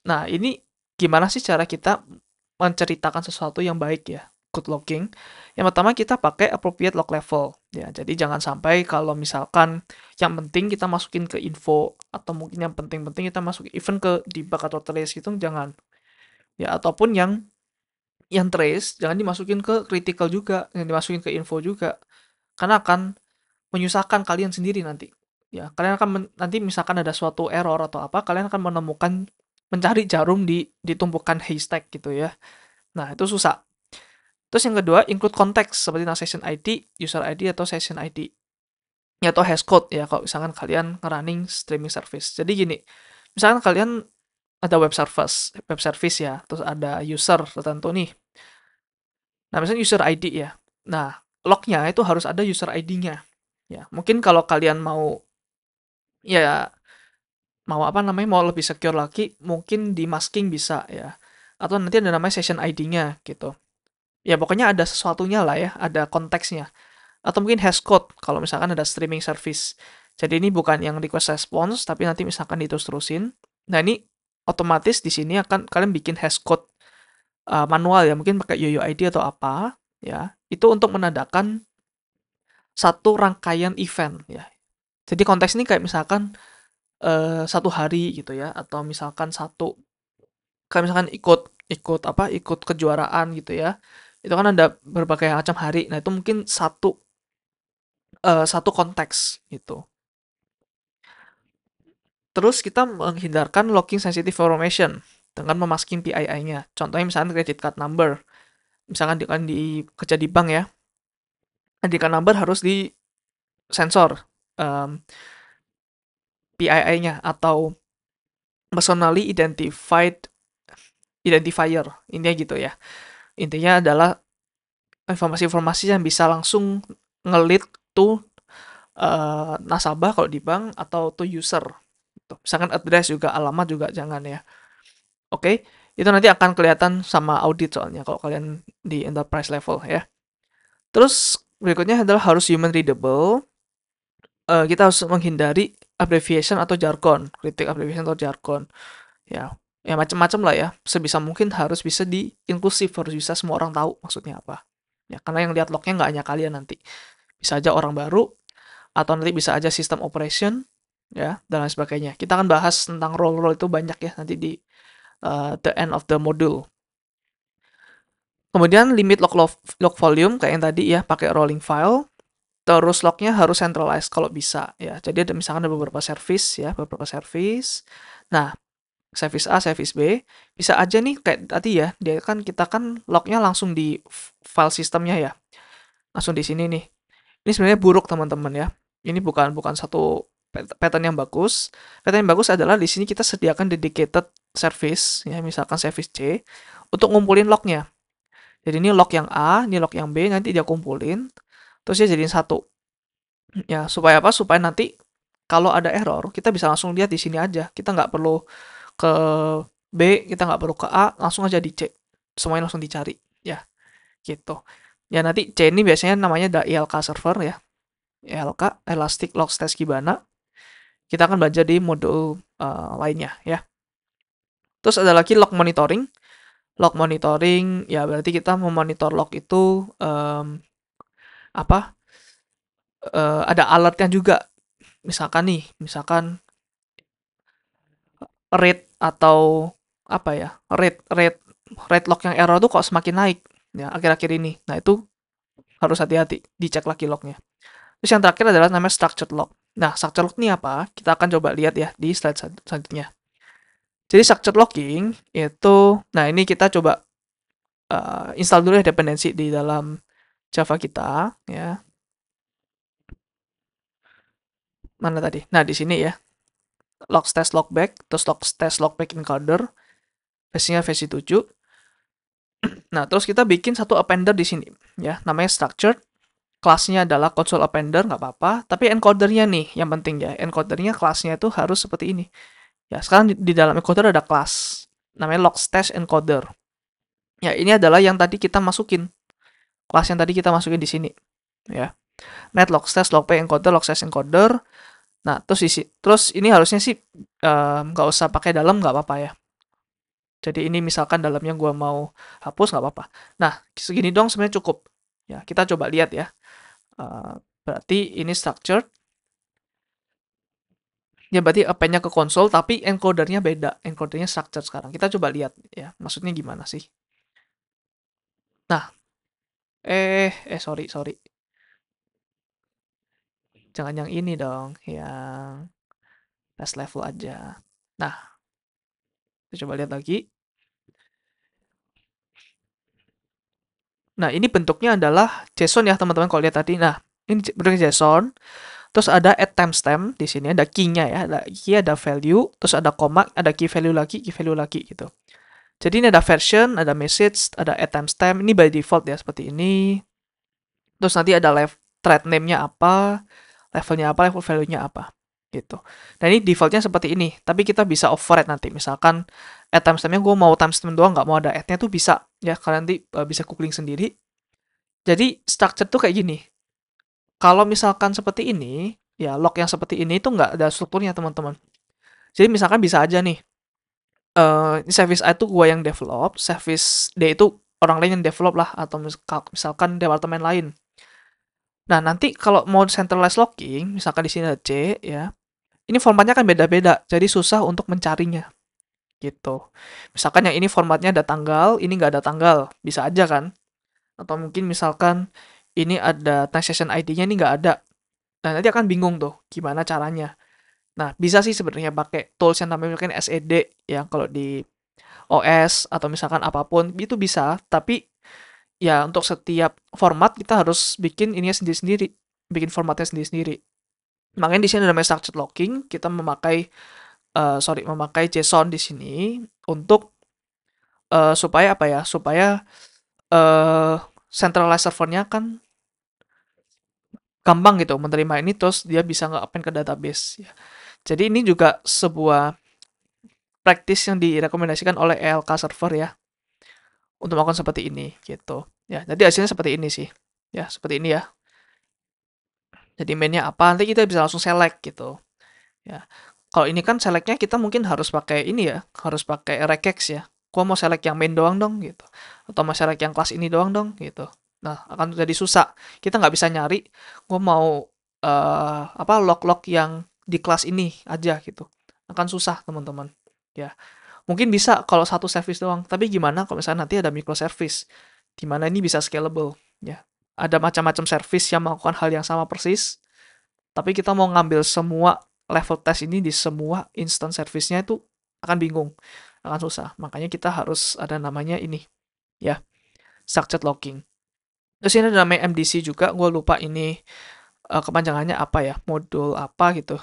nah ini gimana sih cara kita menceritakan sesuatu yang baik ya? Good logging. Yang pertama kita pakai appropriate log level ya. Jadi jangan sampai kalau misalkan yang penting kita masukin ke info atau mungkin yang penting-penting kita masuk even ke debug atau trace gitu jangan. ya, ataupun yang trace jangan dimasukin ke critical juga, yang dimasukin ke info juga, karena akan menyusahkan kalian sendiri nanti. Ya, kalian akan nanti misalkan ada suatu error atau apa, kalian akan mencari jarum di tumpukan haystack gitu ya. Nah, itu susah. Terus yang kedua, include konteks seperti session ID, user ID atau session ID. Ya, atau hashcode ya kalau misalkan kalian running streaming service. Jadi gini, misalkan kalian ada web service ya, terus ada user tertentu nih. Nah, misalnya user ID ya. Nah, lognya itu harus ada user ID-nya. Ya, mungkin kalau kalian mau ya mau apa namanya, mau lebih secure lagi, mungkin di masking bisa ya. Atau nanti ada namanya session ID-nya gitu. Ya pokoknya ada sesuatunya lah ya, ada konteksnya. Atau mungkin hashcode kalau misalkan ada streaming service. Jadi ini bukan yang request response, tapi nanti misalkan diterus-terusin. Nah ini otomatis di sini akan kalian bikin hashcode manual ya, mungkin pakai UUID atau apa ya. Itu untuk menandakan satu rangkaian event ya. Jadi konteks ini kayak misalkan satu hari gitu ya, atau misalkan kayak misalkan ikut ikut apa ikut kejuaraan gitu ya, itu kan ada berbagai macam hari. Nah itu mungkin satu konteks gitu. Terus kita menghindarkan locking sensitive information dengan memasking PII-nya. Contohnya misalkan credit card number, misalkan kerja di bank ya, credit card number harus di sensor, PII-nya atau personally identified identifier, intinya gitu ya. Intinya adalah informasi-informasi yang bisa langsung ngelit to nasabah kalau di bank atau to user. Gitu. Misalkan address juga, alamat juga jangan ya. Oke, itu nanti akan kelihatan sama audit soalnya kalau kalian di enterprise level ya. Terus berikutnya adalah harus human readable. Kita harus menghindari abbreviation atau jargon, kritik abbreviation atau jargon. Ya, ya macam-macam lah ya. Sebisa mungkin harus bisa di inklusif, harus bisa semua orang tahu maksudnya apa. Ya, karena yang lihat lognya nggak hanya kalian nanti. Bisa aja orang baru, atau nanti bisa aja sistem operation, ya, dan lain sebagainya. Kita akan bahas tentang role-role itu banyak ya nanti di the end of the module. Kemudian limit log volume kayak yang tadi ya, pakai rolling file. Terus lognya harus centralized kalau bisa ya. Jadi ada misalkan ada beberapa service ya, beberapa service. Nah, service A, service B, bisa aja nih kayak tadi ya, kita kan lognya langsung di file sistemnya ya. Langsung di sini nih. Ini sebenarnya buruk teman-teman ya. Ini bukan satu pattern yang bagus. Pattern yang bagus adalah di sini kita sediakan dedicated service ya, misalkan service C untuk ngumpulin lognya. Jadi ini log yang A, ini log yang B, nanti dia kumpulin, terus dia jadiin satu. Ya, supaya apa? Supaya nanti kalau ada error, kita bisa langsung lihat di sini aja. Kita nggak perlu ke B, kita nggak perlu ke A, langsung aja di C. Semuanya langsung dicari. Ya, gitu. Ya, nanti C ini biasanya namanya ada ELK server ya. ELK, Elastic Log Stash Kibana. Kita akan belajar di modul lainnya ya. Terus ada lagi log monitoring. Log monitoring, ya berarti kita memonitor log itu apa? Ada alertnya juga. Misalkan rate atau apa ya? Rate log yang error tuh kok semakin naik ya akhir-akhir ini. Nah, itu harus hati-hati, dicek lagi lognya. Terus yang terakhir adalah namanya structured log. Nah, structured log ini apa? Kita akan coba lihat ya di slide selanjutnya. Jadi structured logging itu, nah ini kita coba install dulu ya dependensi di dalam Java kita ya. Mana tadi? Nah, di sini ya. Logstash logback, terus logstash logback encoder, versinya versi 7. Nah, terus kita bikin satu appender di sini ya, namanya structured. Kelasnya adalah console appender, nggak apa-apa. Tapi encodernya nih, yang penting ya. Encodernya kelasnya itu harus seperti ini. Ya, sekarang di dalam encoder ada kelas. Namanya logstash encoder. Ya, ini adalah yang tadi kita masukin. Kelas yang tadi kita masukin di sini. Ya. Net logstash logback encoder, logstash encoder. Nah, terus ini harusnya sih nggak usah pakai dalam, nggak apa-apa ya. Jadi ini misalkan dalamnya gua mau hapus, nggak apa-apa. Nah, segini dong sebenarnya cukup. Ya, kita coba lihat ya. Berarti ini structured. Ya berarti append-nya ke konsol, tapi encodernya beda. Encodernya structure sekarang. Kita coba lihat ya, maksudnya gimana sih? Nah, sorry, sorry. Jangan yang ini dong, yang test level aja. Nah, kita coba lihat lagi. Nah, ini bentuknya adalah JSON ya, teman-teman. Kalau lihat tadi, nah, ini bentuknya JSON. Terus ada add timestamp di sini, ada key-nya ya, ada key, ada value, terus ada koma, ada key value lagi gitu. Jadi ini ada version, ada message, ada add timestamp. Ini by default ya seperti ini. Terus nanti ada thread name-nya apa, levelnya apa, level value-nya apa gitu. Nah ini defaultnya seperti ini, tapi kita bisa override nanti. Misalkan add timestamp-nya gue mau timestamp doang, nggak mau ada add-nya tuh bisa ya. Kalian nanti bisa googling sendiri. Jadi structure tuh kayak gini. Kalau misalkan seperti ini, ya log yang seperti ini itu nggak ada strukturnya teman-teman. Jadi misalkan bisa aja nih, service A itu gue yang develop, service D itu orang lain yang develop lah, atau misalkan departemen lain. Nah, nanti kalau mau centralized logging, misalkan di sini ada C, ya, ini formatnya kan beda-beda, jadi susah untuk mencarinya, gitu. Misalkan yang ini formatnya ada tanggal, ini nggak ada tanggal, bisa aja kan? Atau mungkin misalkan ini ada transaction ID-nya, ini nggak ada. Nah, nanti akan bingung tuh, gimana caranya. Nah, bisa sih sebenarnya pakai tools yang namanya mungkin SED, ya, kalau di OS, atau misalkan apapun, itu bisa, tapi ya untuk setiap format kita harus bikin ininya sendiri-sendiri, bikin formatnya sendiri-sendiri. Makanya di sini ada namanya structured logging, kita memakai JSON di sini untuk supaya apa ya? Supaya uh, centralized servernya kan gampang gitu menerima ini, terus dia bisa nge-append ke database ya. Jadi ini juga sebuah practice yang direkomendasikan oleh ELK server ya, untuk melakukan seperti ini gitu. Ya, jadi hasilnya seperti ini sih. Ya, seperti ini ya. Jadi mainnya apa, nanti kita bisa langsung select gitu. Ya. Kalau ini kan selectnya kita mungkin harus pakai ini ya, harus pakai regex ya. Gua mau select yang main doang dong gitu. Atau mau select yang kelas ini doang dong gitu. Nah, akan jadi susah. Kita nggak bisa nyari, gua mau log-log yang di kelas ini aja gitu. Akan susah, teman-teman. Ya. Mungkin bisa kalau satu service doang, tapi gimana kalau misalnya nanti ada microservice di mana ini bisa scalable ya. Ada macam-macam service yang melakukan hal yang sama persis, tapi kita mau ngambil semua level test ini di semua instance service-nya itu akan bingung, akan susah. Makanya kita harus ada namanya ini, ya, structured logging. Terus ini ada namanya MDC juga, gue lupa ini kepanjangannya apa ya, modul apa gitu.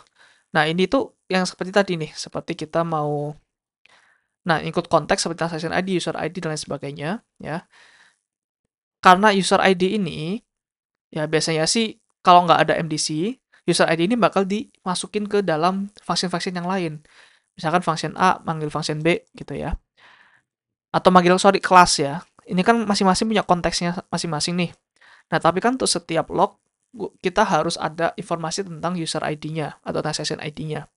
Nah ini tuh yang seperti tadi nih, seperti kita mau, nah ikut konteks seperti transaction ID, user ID, dan lain sebagainya, ya. Karena user ID ini, ya biasanya sih kalau nggak ada MDC, user ID ini bakal dimasukin ke dalam function-function yang lain. Misalkan function A manggil function B gitu ya. Atau manggil kelas ya. Ini kan masing-masing punya konteksnya masing-masing nih. Nah, tapi kan untuk setiap log kita harus ada informasi tentang user ID-nya atau transaction ID-nya.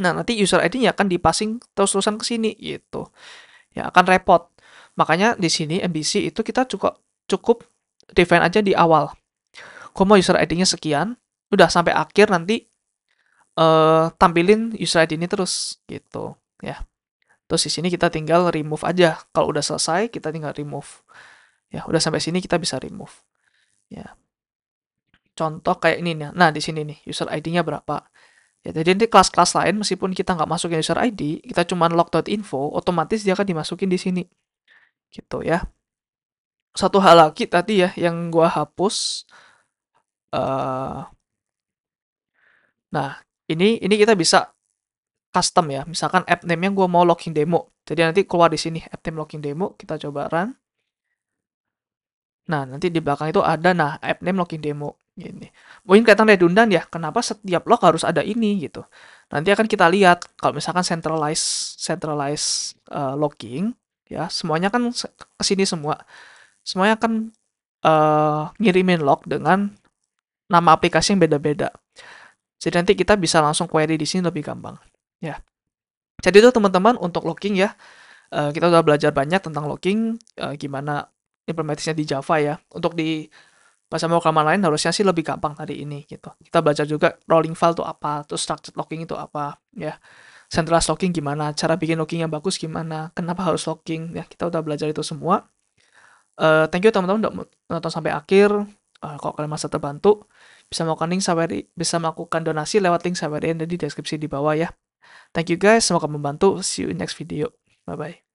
Nah, nanti user ID-nya akan dipasing terus-terusan ke sini gitu. Ya, akan repot. Makanya di sini MVC itu kita cukup define aja di awal. Gue mau user ID-nya sekian, udah sampai akhir nanti tampilin user ID ini terus gitu ya. Terus di sini kita tinggal remove aja. Kalau udah selesai, kita tinggal remove. Ya, udah sampai sini kita bisa remove. Ya. Contoh kayak ini nih. Nah, di sini nih, user ID-nya berapa. Ya, jadi nanti kelas-kelas lain, meskipun kita nggak masukin user ID, kita cuma log.info, otomatis dia akan dimasukin di sini. Gitu ya. Satu hal lagi tadi ya, yang gua hapus. Nah, ini kita bisa custom ya. Misalkan app name-nya gua mau logging demo. Jadi nanti keluar di sini app name logging demo, kita coba run. Nah, nanti di belakang itu ada, nah, app name login demo. Gini. Mungkin kelihatan redundan ya, kenapa setiap log harus ada ini gitu. Nanti akan kita lihat, kalau misalkan centralize logging, ya, semuanya kan ke sini semua. Semuanya akan ngirimin log dengan nama aplikasi yang beda-beda. Jadi nanti kita bisa langsung query di sini lebih gampang. Ya. Jadi itu teman-teman untuk logging ya. Kita udah belajar banyak tentang logging, gimana implementasinya di Java ya. Untuk di bahasa pemrograman lain harusnya sih lebih gampang tadi ini gitu. Kita belajar juga rolling file itu apa, terus structured logging itu apa, ya. Centralized logging gimana, cara bikin logging yang bagus gimana, kenapa harus logging, ya kita udah belajar itu semua. Thank you teman-teman udah nonton sampai akhir. Kalau kalian merasa terbantu, bisa melakukan donasi lewat link sampai di deskripsi di bawah ya. Thank you guys, semoga membantu. See you in next video. Bye bye.